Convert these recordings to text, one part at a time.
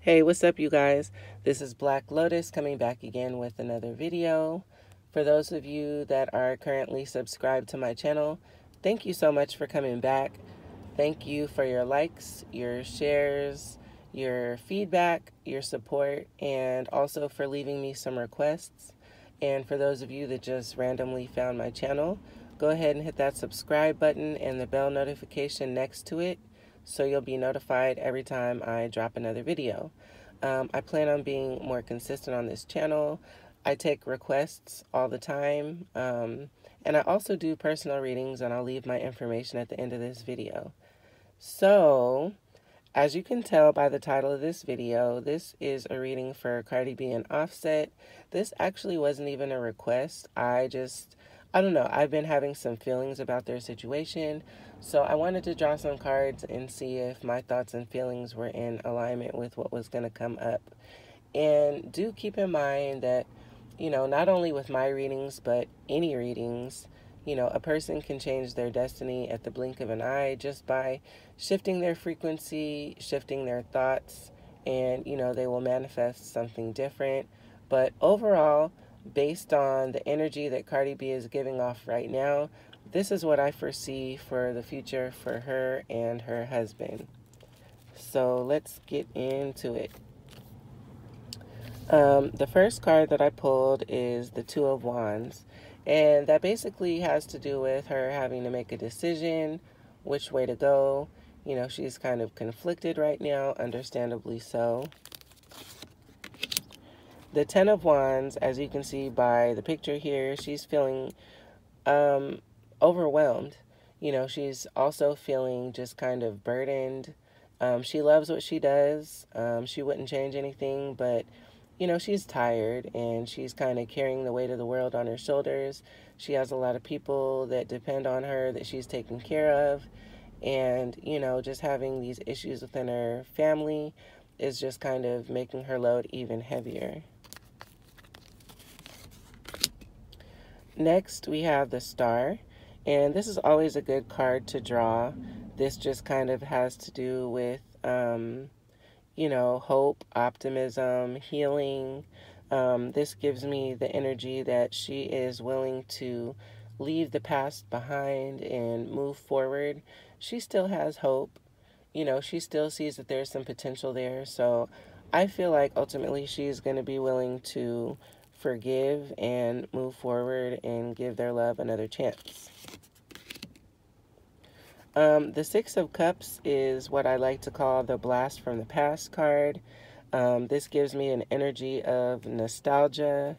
Hey, what's up, you guys? This is Black Lotus coming back again with another video. For those of you that are currently subscribed to my channel, thank you so much for coming back. Thank you for your likes, your shares, your feedback, your support, and also for leaving me some requests. And for those of you that just randomly found my channel, go ahead and hit that subscribe button and the bell notification next to it, so you'll be notified every time I drop another video. I plan on being more consistent on this channel. I take requests all the time, and I also do personal readings, and I'll leave my information at the end of this video. So, as you can tell by the title of this video, this is a reading for Cardi B and Offset. This actually wasn't even a request. I don't know, I've been having some feelings about their situation, so I wanted to draw some cards and see if my thoughts and feelings were in alignment with what was going to come up. And do keep in mind that, not only with my readings, but any readings, a person can change their destiny at the blink of an eye just by shifting their frequency, shifting their thoughts, and, they will manifest something different. But overall, based on the energy that Cardi B is giving off right now, this is what I foresee for the future for her and her husband. So let's get into it. The first card that I pulled is the Two of Wands, and that basically has to do with her having to make a decision, which way to go. She's kind of conflicted right now, understandably so. The Ten of Wands, as you can see by the picture here, she's feeling overwhelmed. She's also feeling just kind of burdened. She loves what she does. She wouldn't change anything, but, she's tired and she's kind of carrying the weight of the world on her shoulders. She has a lot of people that depend on her that she's taking care of. And, just having these issues within her family is just kind of making her load even heavier. Next, we have the Star, and this is always a good card to draw. This just kind of has to do with, hope, optimism, healing. This gives me the energy that she is willing to leave the past behind and move forward. She still has hope. She still sees that there's some potential there. So I feel like ultimately she's going to be willing to forgive and move forward and give their love another chance. The Six of Cups is what I like to call the Blast from the Past card. This gives me an energy of nostalgia,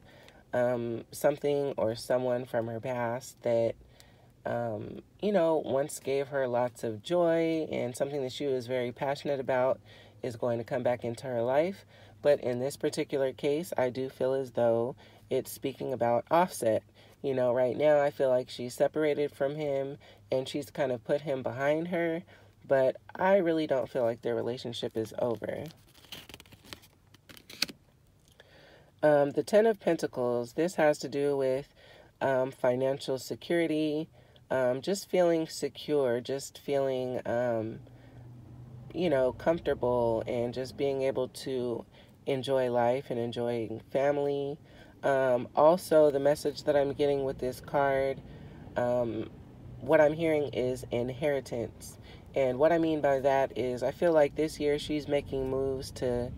something or someone from her past that, once gave her lots of joy, and something that she was very passionate about is going to come back into her life. But in this particular case, I do feel as though it's speaking about Offset. Right now I feel like she's separated from him and she's kind of put him behind her, but I really don't feel like their relationship is over. The Ten of Pentacles, this has to do with financial security, just feeling secure, just feeling, comfortable, and just being able to enjoy life and enjoying family. Also, the message that I'm getting with this card, what I'm hearing is inheritance. And what I mean by that is I feel like this year she's making moves to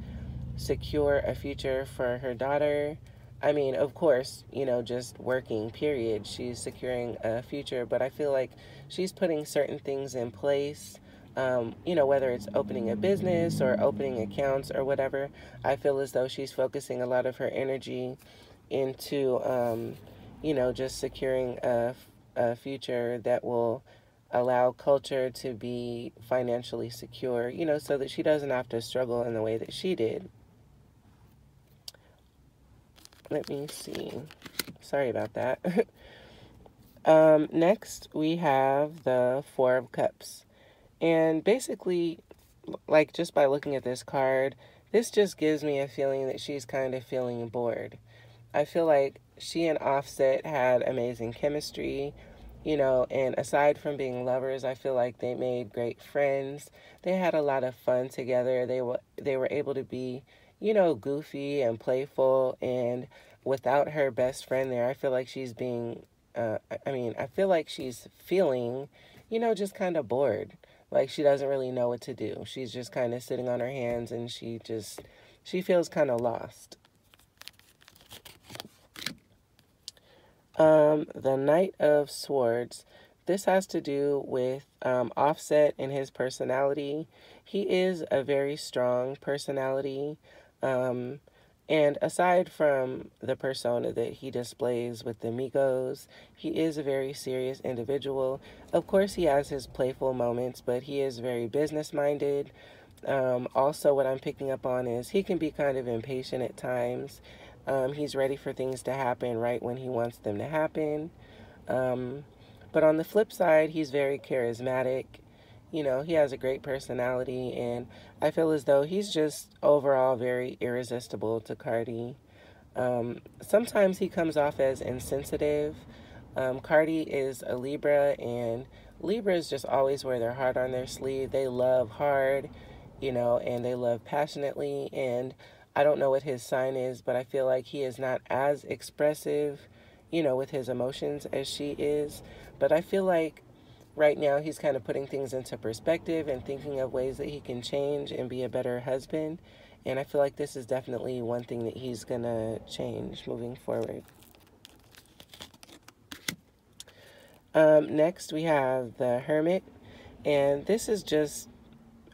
secure a future for her daughter. I mean, of course, just working, period. She's securing a future, but I feel like she's putting certain things in place. Whether it's opening a business or opening accounts or whatever, I feel as though she's focusing a lot of her energy into, just securing a future that will allow culture to be financially secure, so that she doesn't have to struggle in the way that she did. Let me see. Sorry about that. Next, we have the Four of Cups. And basically, like, just by looking at this card, this just gives me a feeling that she's kind of feeling bored. I feel like she and Offset had amazing chemistry. you know, and aside from being lovers, I feel like they made great friends. They had a lot of fun together. They were able to be, you know, goofy and playful, and without her best friend there, I feel like she's being I feel like she's feeling, you know, just kind of bored. Like she doesn't really know what to do. She's just kind of sitting on her hands, and she feels kind of lost. The Knight of Swords. This has to do with Offset and his personality. He is a very strong personality. Um, and aside from the persona that he displays with the Migos, he is a very serious individual. Of course, he has his playful moments, but he is very business minded. Also, what I'm picking up on is he can be kind of impatient at times. He's ready for things to happen right when he wants them to happen. Um, but on the flip side, he's very charismatic. You know, he has a great personality, and I feel as though he's just overall very irresistible to Cardi. Sometimes he comes off as insensitive. Cardi is a Libra, and Libras just always wear their heart on their sleeve. They love hard, you know, and they love passionately. And I don't know what his sign is, but I feel like he is not as expressive, you know, with his emotions as she is. But I feel like right now he's kind of putting things into perspective and thinking of ways that he can change and be a better husband. And I feel like this is definitely one thing that he's going to change moving forward. Next, we have the Hermit. And this is just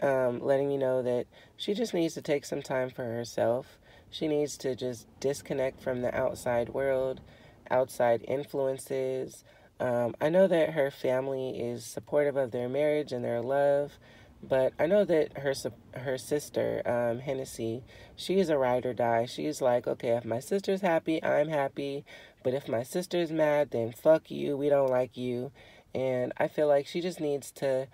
letting you know that she just needs to take some time for herself. She needs to just disconnect from the outside world, outside influences. I know that her family is supportive of their marriage and their love, but I know that her sister, Hennessy, she's a ride or die. She's like, okay, if my sister's happy, I'm happy. But if my sister's mad, then fuck you. We don't like you. And I feel like she just needs to,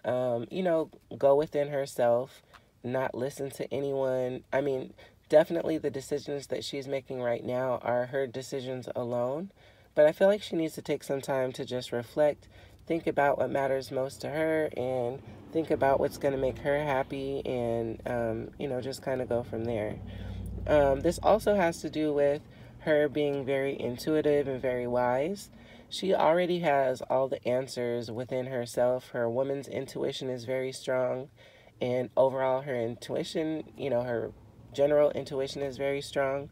you know, go within herself, not listen to anyone. I mean, definitely the decisions that she's making right now are her decisions alone. But I feel like she needs to take some time to just reflect, think about what matters most to her, and think about what's going to make her happy, and, you know, just kind of go from there. This also has to do with her being very intuitive and very wise. She already has all the answers within herself. Her woman's intuition is very strong, and overall her intuition, you know, her general intuition is very strong.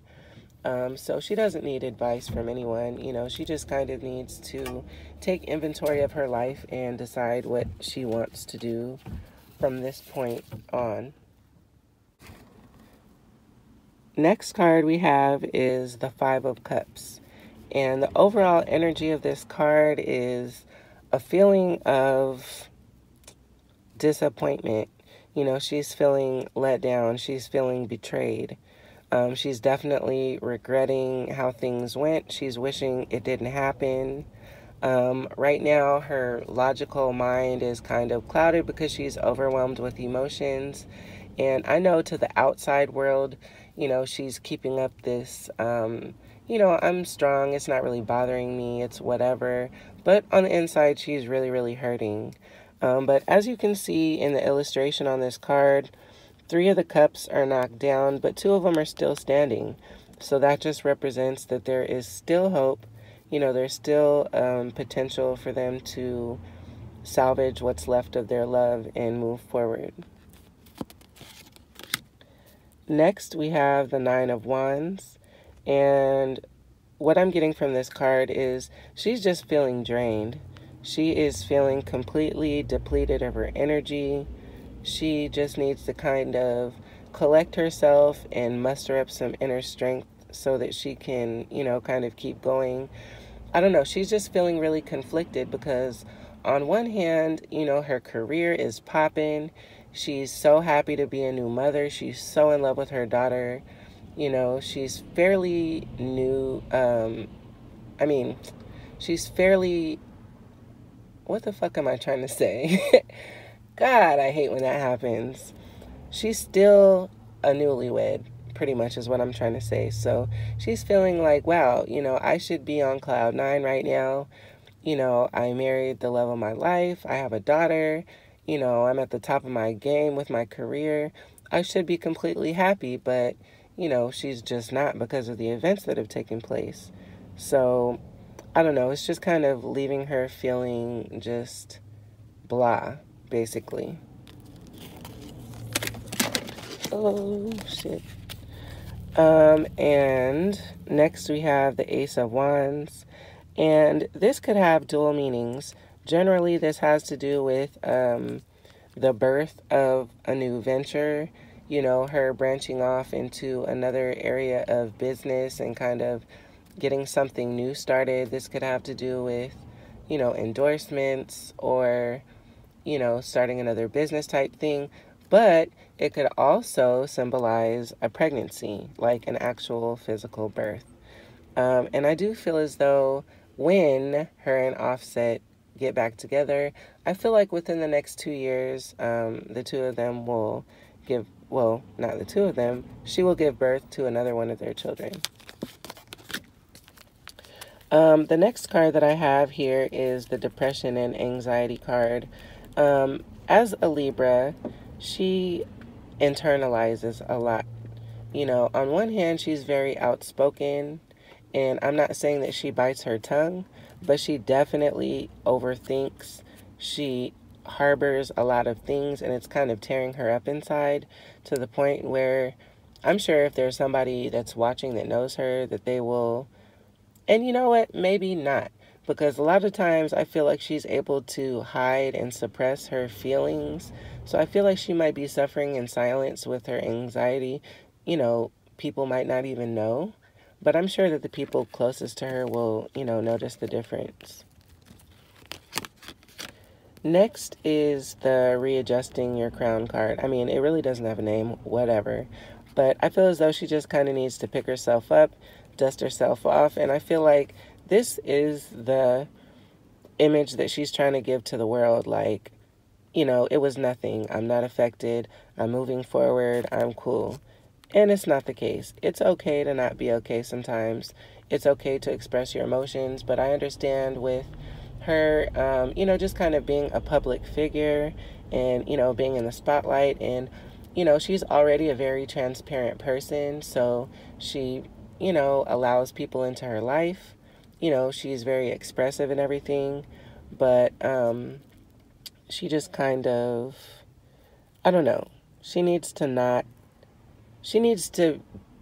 So she doesn't need advice from anyone. You know, she just kind of needs to take inventory of her life and decide what she wants to do from this point on. Next card we have is the Five of Cups. And the overall energy of this card is a feeling of disappointment. You know, she's feeling let down. She's feeling betrayed. She's definitely regretting how things went. She's wishing it didn't happen. Right now, her logical mind is kind of clouded because she's overwhelmed with emotions. And I know to the outside world, you know, she's keeping up this, you know, I'm strong. It's not really bothering me. It's whatever. But on the inside, she's really, really hurting. But as you can see in the illustration on this card, 3 of the cups are knocked down, but 2 of them are still standing. So that just represents that there is still hope. You know, there's still potential for them to salvage what's left of their love and move forward. Next, we have the Nine of Wands. And what I'm getting from this card is she's just feeling drained. She is feeling completely depleted of her energy. She just needs to kind of collect herself and muster up some inner strength so that she can, you know, kind of keep going. I don't know. She's just feeling really conflicted because on one hand, you know, her career is popping. She's so happy to be a new mother. She's so in love with her daughter. You know, she's fairly new. She's fairly, what the fuck am I trying to say? God, I hate when that happens. She's still a newlywed, pretty much is what I'm trying to say. So she's feeling like, wow, you know, I should be on cloud 9 right now. You know, I married the love of my life. I have a daughter. You know, I'm at the top of my game with my career. I should be completely happy, but, you know, she's just not because of the events that have taken place. So, I don't know. It's just kind of leaving her feeling just blah, basically. Oh, shit. And next we have the Ace of Wands. And this could have dual meanings. Generally, this has to do with the birth of a new venture, you know, her branching off into another area of business and kind of getting something new started. This could have to do with, you know, endorsements or, you know, starting another business type thing. But it could also symbolize a pregnancy, like an actual physical birth. And I do feel as though when her and Offset get back together, I feel like within the next 2 years, the two of them will give, well, not the two of them, she will give birth to another one of their children. The next card that I have here is the Depression and Anxiety card. As a Libra, she internalizes a lot. You know, on one hand, she's very outspoken, and I'm not saying that she bites her tongue, but she definitely overthinks. She harbors a lot of things, and it's kind of tearing her up inside to the point where I'm sure if there's somebody that's watching that knows her, that they will, and you know what, maybe not. Because a lot of times I feel like she's able to hide and suppress her feelings. So I feel like she might be suffering in silence with her anxiety. You know, people might not even know. But I'm sure that the people closest to her will, you know, notice the difference. Next is the Readjusting Your Crown card. I mean, it really doesn't have a name, whatever. But I feel as though she just kind of needs to pick herself up, dust herself off. And I feel like this is the image that she's trying to give to the world. Like, you know, it was nothing. I'm not affected. I'm moving forward. I'm cool. And it's not the case. It's okay to not be okay sometimes. It's okay to express your emotions. But I understand with her, you know, just kind of being a public figure and, you know, being in the spotlight. And, you know, she's already a very transparent person. So she, you know, allows people into her life. You know, she's very expressive and everything. But she just kind of, I don't know. She needs to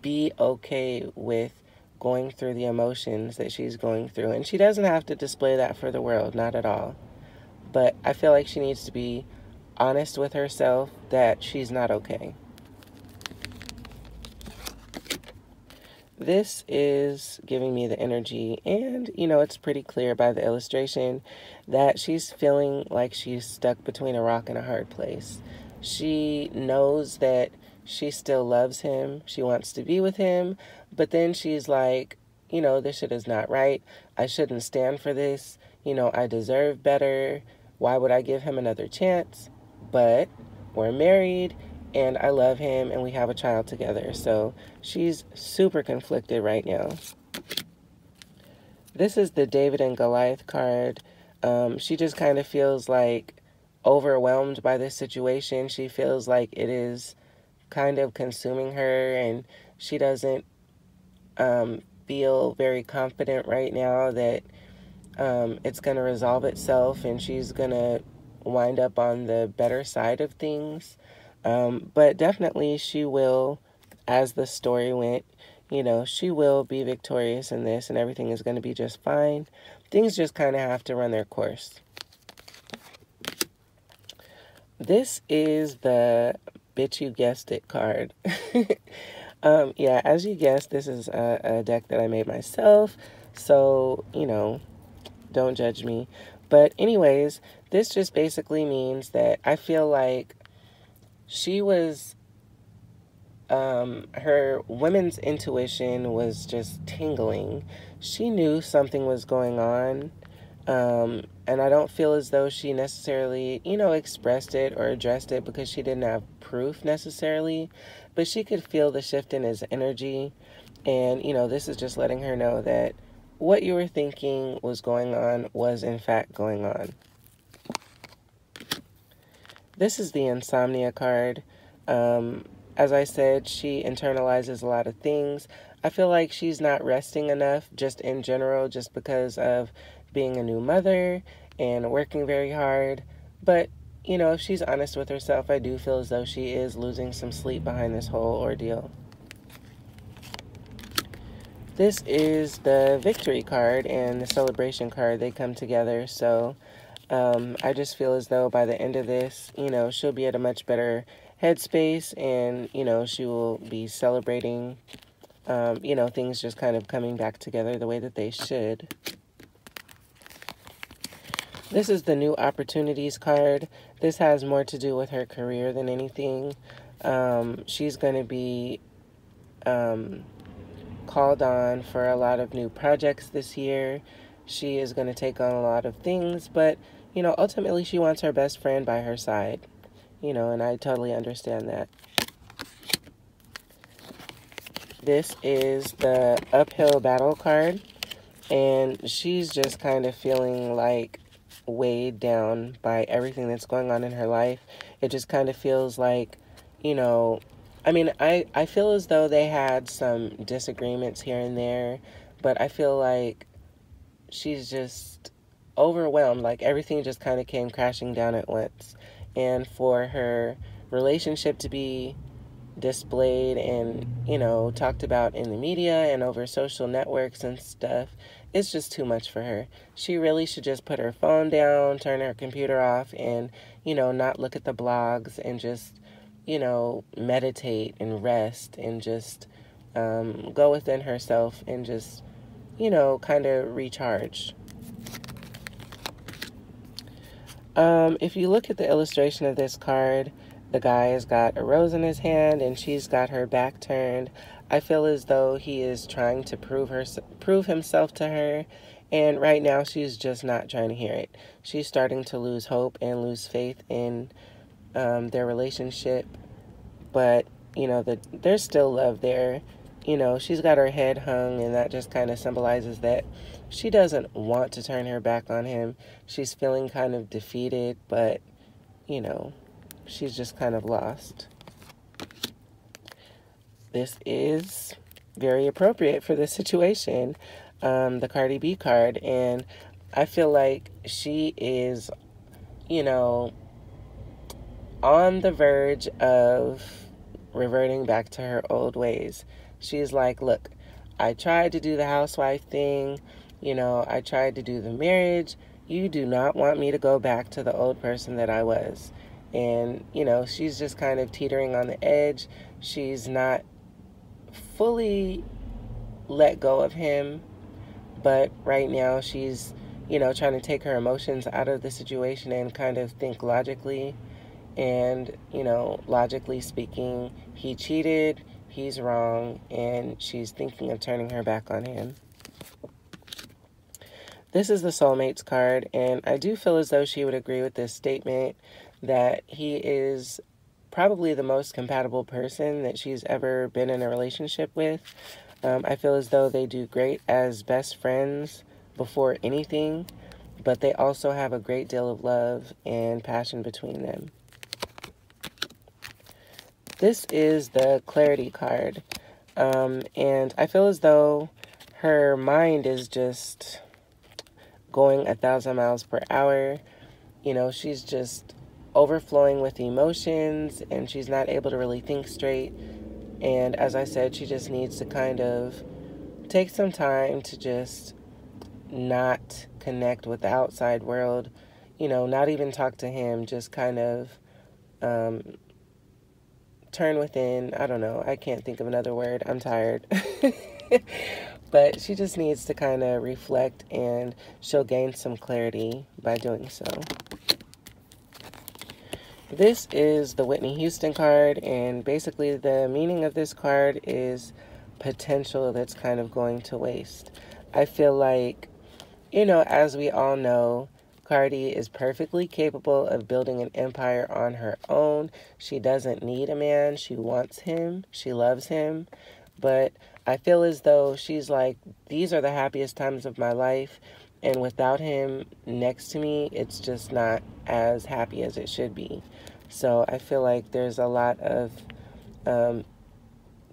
be okay with going through the emotions that she's going through. And she doesn't have to display that for the world, not at all. But I feel like she needs to be honest with herself that she's not okay. This is giving me the energy, and, you know, it's pretty clear by the illustration that she's feeling like she's stuck between a rock and a hard place. She knows that she still loves him. She wants to be with him. But then she's like, you know, this shit is not right. I shouldn't stand for this. You know, I deserve better. Why would I give him another chance? But we're married and I love him and we have a child together. So she's super conflicted right now. This is the David and Goliath card. She just kind of feels like overwhelmed by this situation. She feels like it is kind of consuming her, and she doesn't feel very confident right now that it's going to resolve itself and she's going to wind up on the better side of things. But definitely she will, as the story went, you know, she will be victorious in this and everything is going to be just fine. Things just kind of have to run their course. This is the Bitch You Guessed It card. Yeah, as you guessed, this is a deck that I made myself. So, you know, don't judge me. But anyways, this just basically means that I feel like she was, her women's intuition was just tingling. She knew something was going on. And I don't feel as though she necessarily, you know, expressed it or addressed it because she didn't have proof necessarily, but she could feel the shift in his energy. And, you know, this is just letting her know that, what you were thinking was going on was in fact going on. This is the insomnia card. As I said, she internalizes a lot of things. I feel like she's not resting enough just in general, just because of being a new mother and working very hard. But, you know, if she's honest with herself, I do feel as though she is losing some sleep behind this whole ordeal. This is the victory card and the celebration card. They come together. So I just feel as though by the end of this, you know, she'll be at a much better headspace, and, you know, she will be celebrating, you know, things just kind of coming back together the way that they should. This is the new opportunities card. This has more to do with her career than anything. She's going to be called on for a lot of new projects this year. She is going to take on a lot of things, but, you know, ultimately she wants her best friend by her side, you know, and I totally understand that. This is the uphill battle card, and she's just kind of feeling like weighed down by everything that's going on in her life. It just kind of feels like, you know, I mean, I feel as though they had some disagreements here and there, but I feel like she's just overwhelmed. Like everything just kind of came crashing down at once. And for her relationship to be displayed and, you know, talked about in the media and over social networks and stuff, it's just too much for her. She really should just put her phone down, turn her computer off, and, you know, not look at the blogs, and just, you know, meditate and rest, and just go within herself and just, you know, kind of recharge. If you look at the illustration of this card, the guy has got a rose in his hand and she's got her back turned. I feel as though he is trying to prove himself to her, and right now she's just not trying to hear it. She's starting to lose hope and lose faith in their relationship, but, you know, there's still love there. You know, she's got her head hung, and that just kind of symbolizes that she doesn't want to turn her back on him. She's feeling kind of defeated, but, you know, she's just kind of lost. This is very appropriate for this situation, the Cardi B card, and I feel like she is, you know, on the verge of reverting back to her old ways. She's like, look, I tried to do the housewife thing, you know, I tried to do the marriage. You do not want me to go back to the old person that I was. And, you know, she's just kind of teetering on the edge. She's not fully let go of him, but right now she's, you know, trying to take her emotions out of the situation and kind of think logically. And, you know, logically speaking, he cheated, he's wrong, and she's thinking of turning her back on him. This is the soulmates card, and I do feel as though she would agree with this statement that he is probably the most compatible person that she's ever been in a relationship with. I feel as though they do great as best friends before anything, but they also have a great deal of love and passion between them. This is the clarity card, and I feel as though her mind is just going 1,000 miles per hour. You know, she's just overflowing with emotions, and she's not able to really think straight. And as I said, she just needs to kind of take some time to just not connect with the outside world, you know, not even talk to him, just kind of turn within. I don't know. I can't think of another word. I'm tired. But she just needs to kind of reflect, and she'll gain some clarity by doing so. This is the Whitney Houston card, and basically the meaning of this card is potential that's kind of going to waste. I feel like, you know, as we all know, Cardi is perfectly capable of building an empire on her own. She doesn't need a man. She wants him. She loves him. But I feel as though she's like, these are the happiest times of my life, and without him next to me, it's just not as happy as it should be. So I feel like there's a lot of um,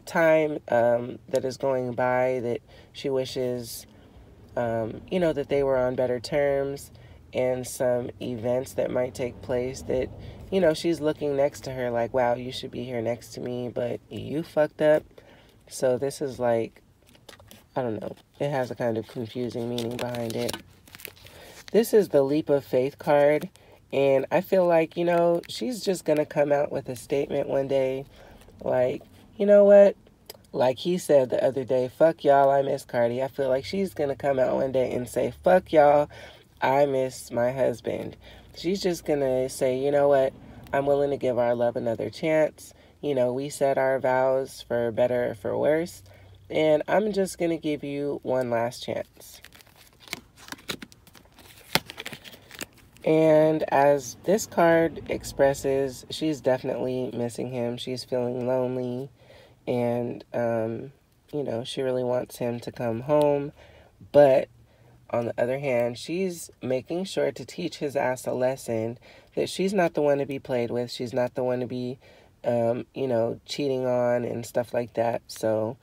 time that is going by that she wishes, that they were on better terms, and some events that might take place that, she's looking next to her like, wow, you should be here next to me, but you fucked up. So this is like, I don't know. It has a kind of confusing meaning behind it. This is the Leap of Faith card. And I feel like, she's just going to come out with a statement one day like, you know what? Like he said the other day, fuck y'all, I miss Cardi. I feel like she's going to come out one day and say, fuck y'all, I miss my husband. She's just going to say, you know what? I'm willing to give our love another chance. We said our vows for better or for worse. And I'm just going to give you one last chance. And as this card expresses, she's definitely missing him. She's feeling lonely. And, she really wants him to come home. But on the other hand, she's making sure to teach his ass a lesson that she's not the one to be played with. She's not the one to be, cheating on and stuff like that. So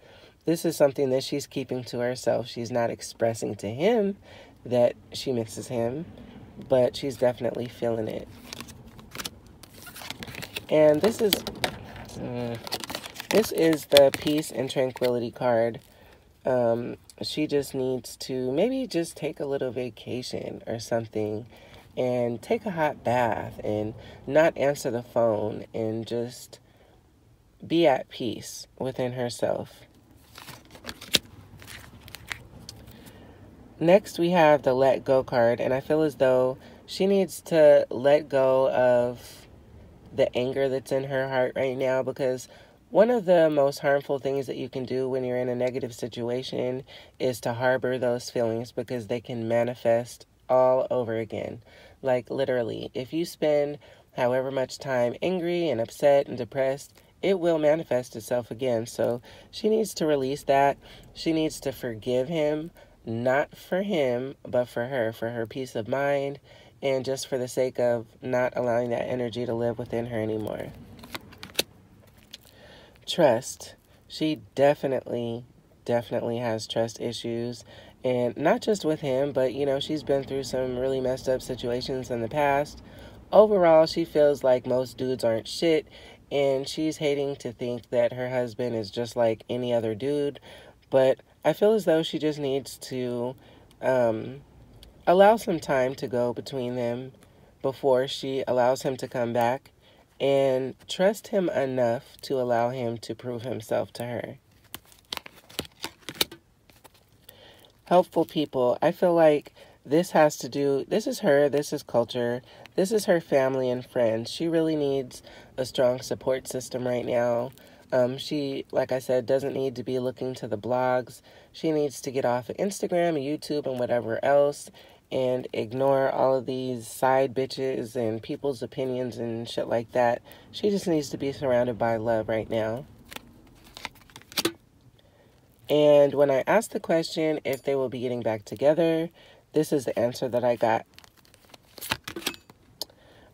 this is something that she's keeping to herself. She's not expressing to him that she misses him, but she's definitely feeling it. And this is the peace and tranquility card. She just needs to maybe just take a little vacation or something and take a hot bath and not answer the phone and just be at peace within herself. Next, we have the let go card, and I feel as though she needs to let go of the anger that's in her heart right now, because one of the most harmful things that you can do when you're in a negative situation is to harbor those feelings, because they can manifest all over again. Like literally, if you spend however much time angry and upset and depressed, it will manifest itself again. So she needs to release that. She needs to forgive him, not for him, but for her peace of mind, and just for the sake of not allowing that energy to live within her anymore. Trust. She definitely has trust issues, and not just with him, but she's been through some really messed up situations in the past. Overall, she feels like most dudes aren't shit, and she's hating to think that her husband is just like any other dude. But I feel as though she just needs to allow some time to go between them before she allows him to come back, and trust him enough to allow him to prove himself to her. Helpful people. I feel like this is her, this is culture, this is her family and friends. She really needs a strong support system right now. She, like I said, doesn't need to be looking to the blogs. She needs to get off of Instagram and YouTube and whatever else and ignore all of these side bitches and people's opinions and shit like that. She just needs to be surrounded by love right now. And when I asked the question if they will be getting back together, this is the answer that I got.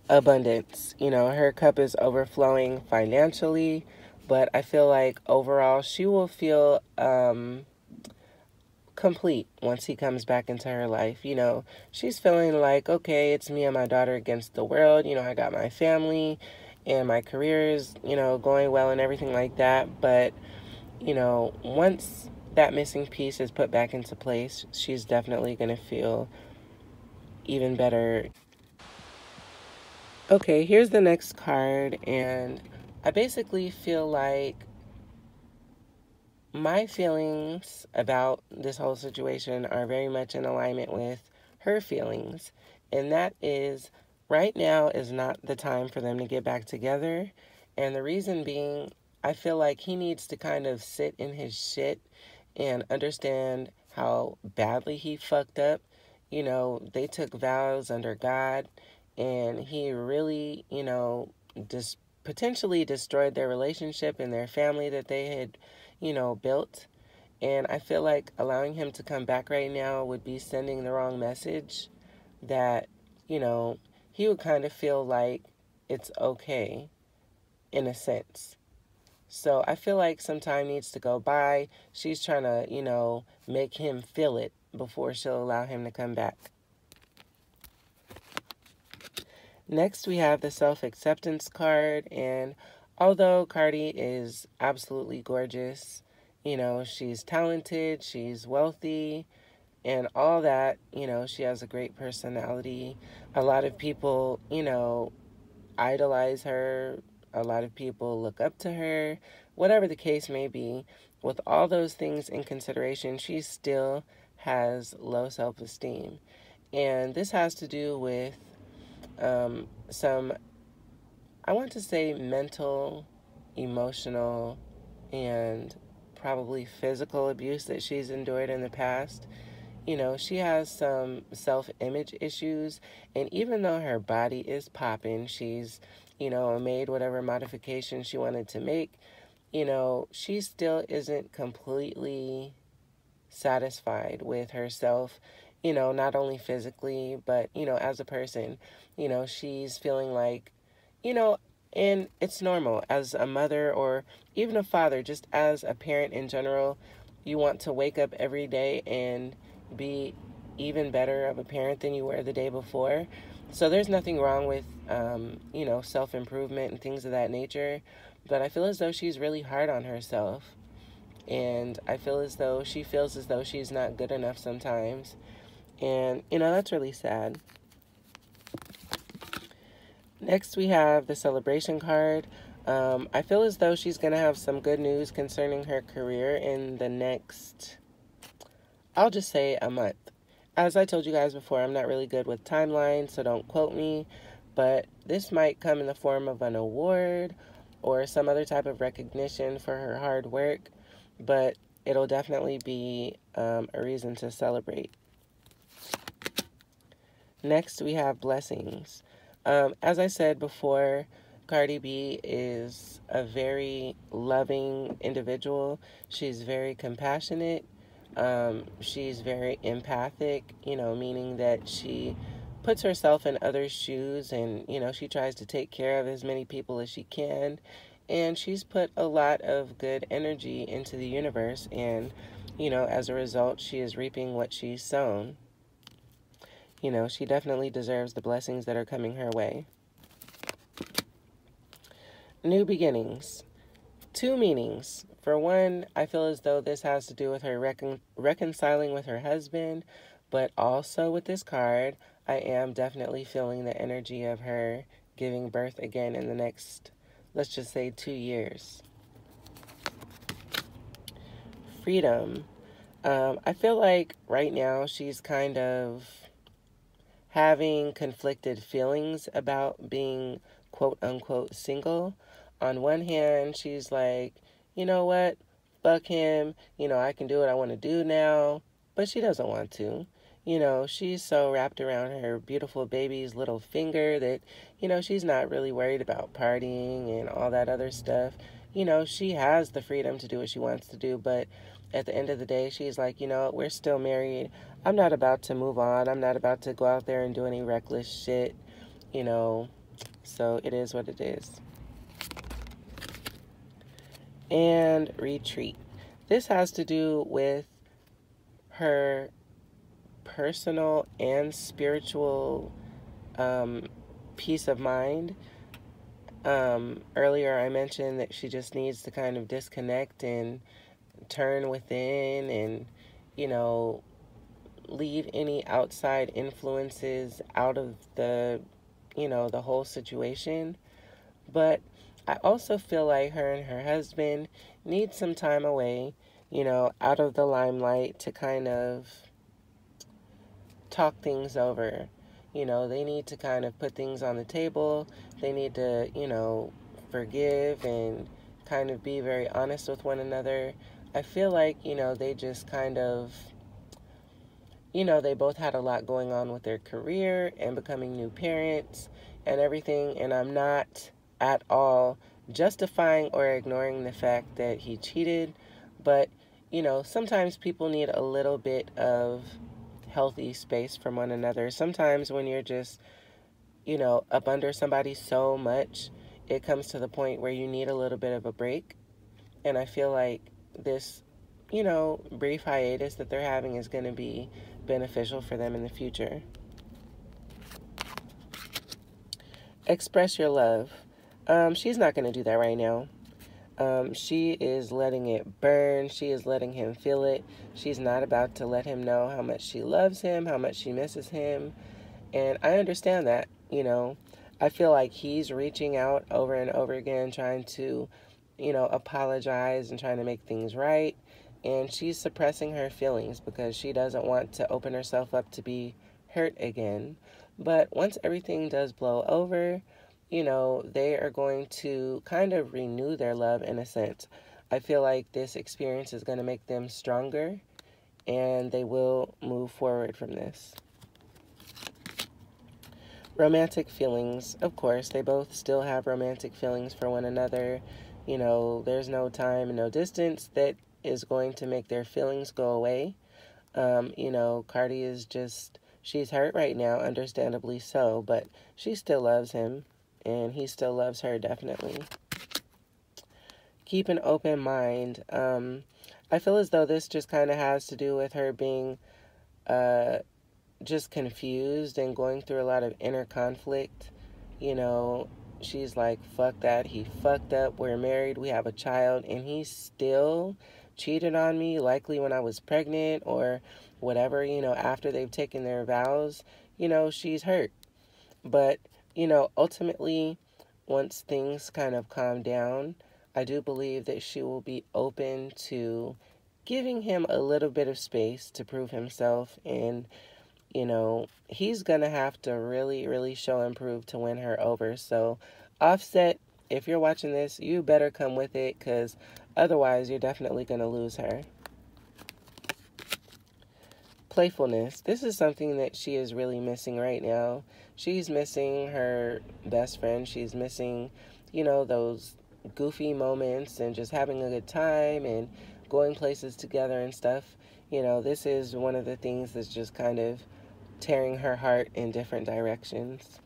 Abundance. Her cup is overflowing financially, but I feel like overall she will feel complete once he comes back into her life. She's feeling like, okay, it's me and my daughter against the world. I got my family and my career is, going well and everything like that. But, once that missing piece is put back into place, she's definitely going to feel even better. Okay, here's the next card, and I basically feel like my feelings about this whole situation are very much in alignment with her feelings, and that is right now is not the time for them to get back together. And the reason being, I feel like he needs to kind of sit in his shit and understand how badly he fucked up. They took vows under God, and he really, just potentially destroyed their relationship and their family that they had, built. And I feel like allowing him to come back right now would be sending the wrong message, that, you know, he would kind of feel like it's okay in a sense. So I feel like some time needs to go by. She's trying to, make him feel it before she'll allow him to come back. Next, we have the self-acceptance card. And although Cardi is absolutely gorgeous, she's talented, she's wealthy, and all that, she has a great personality. A lot of people, idolize her. A lot of people look up to her. Whatever the case may be, with all those things in consideration, she still has low self-esteem. And this has to do with some, I want to say, mental, emotional, and probably physical abuse that she's endured in the past. She has some self-image issues, and even though her body is popping, she's, made whatever modifications she wanted to make, she still isn't completely satisfied with herself, not only physically, but, as a person. She's feeling like, you know, and it's normal as a mother or even a father, just as a parent in general, you want to wake up every day and be even better of a parent than you were the day before. So there's nothing wrong with, self-improvement and things of that nature. But I feel as though she's really hard on herself. And I feel as though she feels as though she's not good enough sometimes. And, that's really sad. Next, we have the celebration card. I feel as though she's going to have some good news concerning her career in the next, I'll just say, a month. As I told you guys before, I'm not really good with timelines, so don't quote me. But this might come in the form of an award or some other type of recognition for her hard work. But it'll definitely be a reason to celebrate. Next, we have blessings. As I said before, Cardi B is a very loving individual. She's very compassionate. She's very empathic, meaning that she puts herself in others' shoes and, she tries to take care of as many people as she can. And she's put a lot of good energy into the universe. And, as a result, she is reaping what she's sown. She definitely deserves the blessings that are coming her way. New beginnings. Two meanings. For one, I feel as though this has to do with her reconciling with her husband, but also with this card, I am definitely feeling the energy of her giving birth again in the next, let's just say, 2 years. Freedom. I feel like right now she's kind of having conflicted feelings about being quote-unquote single. On one hand, she's like, you know what, fuck him, I can do what I want to do now, but she doesn't want to. She's so wrapped around her beautiful baby's little finger that, she's not really worried about partying and all that other stuff. She has the freedom to do what she wants to do, but at the end of the day, she's like, we're still married. I'm not about to move on. I'm not about to go out there and do any reckless shit, so it is what it is. And retreat. This has to do with her personal and spiritual peace of mind. Earlier I mentioned that she just needs to kind of disconnect and turn within and, leave any outside influences out of the, the whole situation. But I also feel like her and her husband need some time away, out of the limelight to kind of talk things over. They need to kind of put things on the table. They need to, forgive and kind of be very honest with one another. I feel like, they just kind of, they both had a lot going on with their career and becoming new parents and everything. And I'm not at all justifying or ignoring the fact that he cheated. But, you know, sometimes people need a little bit of healthy space from one another. Sometimes when you're just, you know, up under somebody so much, it comes to the point where you need a little bit of a break. And I feel like this, you know, brief hiatus that they're having is going to be beneficial for them in the future. Express your love. She's not going to do that right now. She is letting it burn. She is letting him feel it. She's not about to let him know how much she loves him, how much she misses him. And I understand that, you know. I feel like he's reaching out over and over again, trying to, you know, apologize and trying to make things right. And she's suppressing her feelings because she doesn't want to open herself up to be hurt again. But once everything does blow over, you know, they are going to kind of renew their love in a sense. I feel like this experience is going to make them stronger and they will move forward from this. Romantic feelings, of course, they both still have romantic feelings for one another. You know, there's no time and no distance that is going to make their feelings go away. You know, Cardi is just, she's hurt right now, understandably so, but she still loves him, and he still loves her, definitely. Keep an open mind. I feel as though this just kind of has to do with her being just confused and going through a lot of inner conflict. You know, she's like, fuck that. He fucked up. We're married. We have a child. And he still cheated on me, likely when I was pregnant or whatever, you know, after they've taken their vows. You know, she's hurt. But, you know, ultimately, once things kind of calm down, I do believe that she will be open to giving him a little bit of space to prove himself. And you know, he's going to have to really, really show and prove to win her over. So, Offset, if you're watching this, you better come with it because otherwise you're definitely going to lose her. Playfulness. This is something that she is really missing right now. She's missing her best friend. She's missing, you know, those goofy moments and just having a good time and going places together and stuff. You know, this is one of the things that's just kind of tearing her heart in different directions.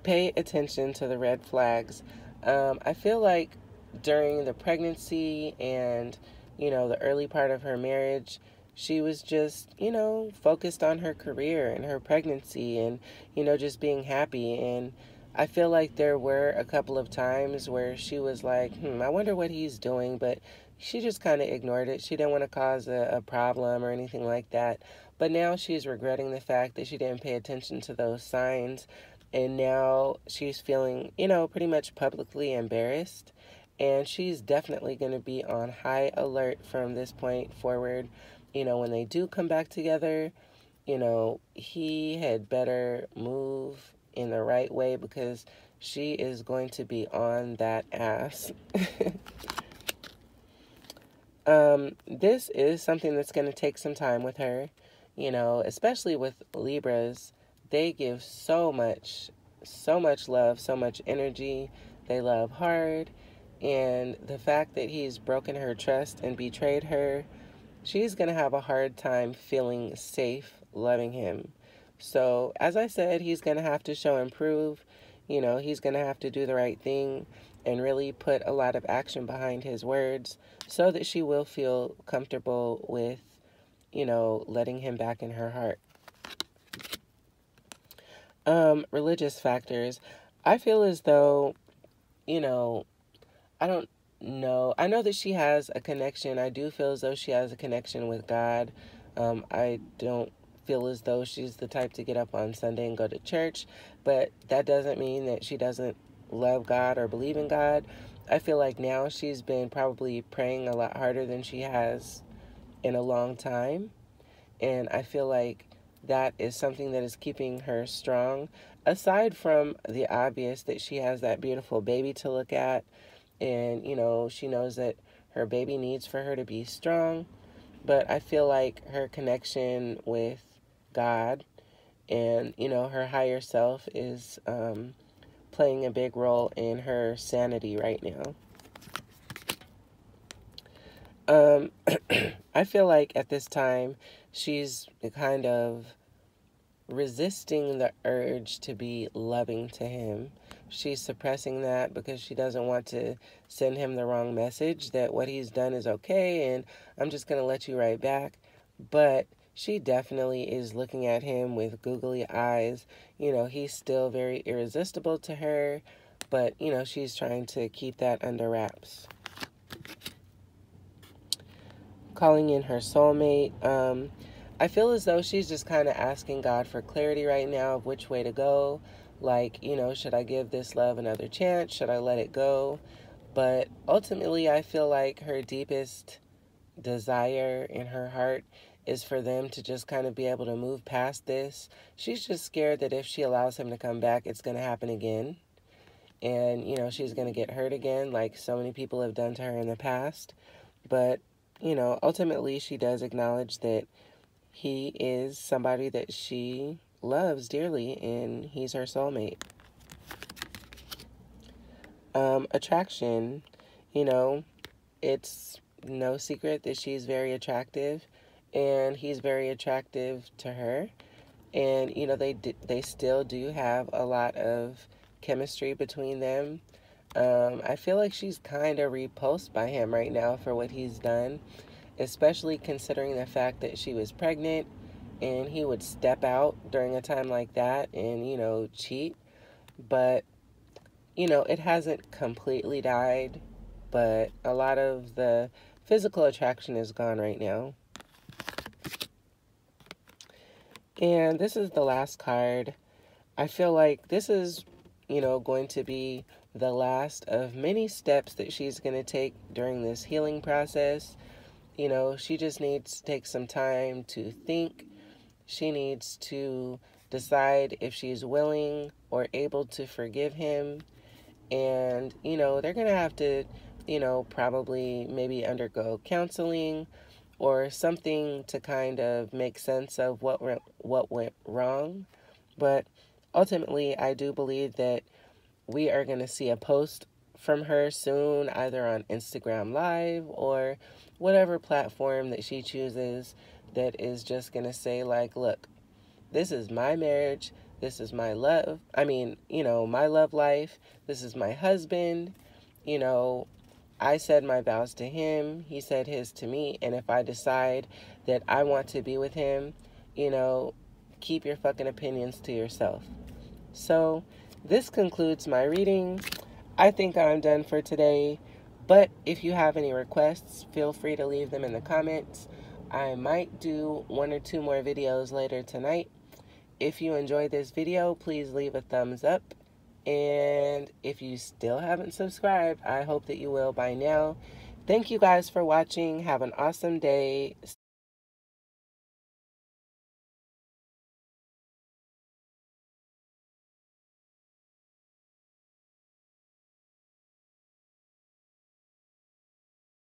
Pay attention to the red flags. I feel like during the pregnancy and, you know, the early part of her marriage, she was just, you know, focused on her career and her pregnancy and, you know, just being happy. And I feel like there were a couple of times where she was like, I wonder what he's doing, but she just kind of ignored it. She didn't want to cause a problem or anything like that. But now she's regretting the fact that she didn't pay attention to those signs. And now she's feeling, you know, pretty much publicly embarrassed. And she's definitely going to be on high alert from this point forward. You know, when they do come back together, you know, he had better move in the right way because she is going to be on that ass. This is something that's going to take some time with her, you know, especially with Libras. They give so much love, so much energy. They love hard. And the fact that he's broken her trust and betrayed her, she's going to have a hard time feeling safe loving him. So, as I said, he's going to have to show and prove. You know, he's going to have to do the right thing and really put a lot of action behind his words so that she will feel comfortable with, you know, letting him back in her heart. Religious factors. I feel as though, you know, I don't know. I know that she has a connection. I do feel as though she has a connection with God. I don't feel as though she's the type to get up on Sunday and go to church, but that doesn't mean that she doesn't love God or believe in God. I feel like now she's been probably praying a lot harder than she has in a long time, and I feel like that is something that is keeping her strong, aside from the obvious that she has that beautiful baby to look at, and, you know, she knows that her baby needs for her to be strong, but I feel like her connection with God and, you know, her higher self is playing a big role in her sanity right now. Um, I feel like at this time she's kind of resisting the urge to be loving to him. She's suppressing that because she doesn't want to send him the wrong message that what he's done is okay and I'm just going to let you right back. But she definitely is looking at him with googly eyes. You know, he's still very irresistible to her, but, you know, she's trying to keep that under wraps. Calling in her soulmate. I feel as though she's just kind of asking God for clarity right now of which way to go. Like, you know, should I give this love another chance? Should I let it go? But ultimately, I feel like her deepest desire in her heart is for them to just kind of be able to move past this. She's just scared that if she allows him to come back, it's going to happen again. And, you know, she's going to get hurt again, like so many people have done to her in the past. But, you know, ultimately, she does acknowledge that he is somebody that she loves dearly, and he's her soulmate. Attraction, you know, it's no secret that she's very attractive, and he's very attractive to her. And, you know, they still do have a lot of chemistry between them. I feel like she's kind of repulsed by him right now for what he's done, especially considering the fact that she was pregnant and he would step out during a time like that and, you know, cheat. But, you know, it hasn't completely died, but a lot of the physical attraction is gone right now. And this is the last card. I feel like this is, you know, going to be the last of many steps that she's going to take during this healing process. You know, she just needs to take some time to think. She needs to decide if she's willing or able to forgive him. And, you know, they're going to have to, you know, probably maybe undergo counseling or something to kind of make sense of what went wrong. But ultimately, I do believe that we are going to see a post from her soon, either on Instagram Live or whatever platform that she chooses, that is just going to say, like, look, this is my marriage. This is my love. I mean, you know, my love life. This is my husband. You know, I said my vows to him. He said his to me. And if I decide that I want to be with him, you know, keep your fucking opinions to yourself. So this concludes my reading. I think I'm done for today. But if you have any requests, feel free to leave them in the comments. I might do 1 or 2 more videos later tonight. If you enjoyed this video, please leave a thumbs up. And if you still haven't subscribed, I hope that you will by now. Thank you guys for watching. Have an awesome day.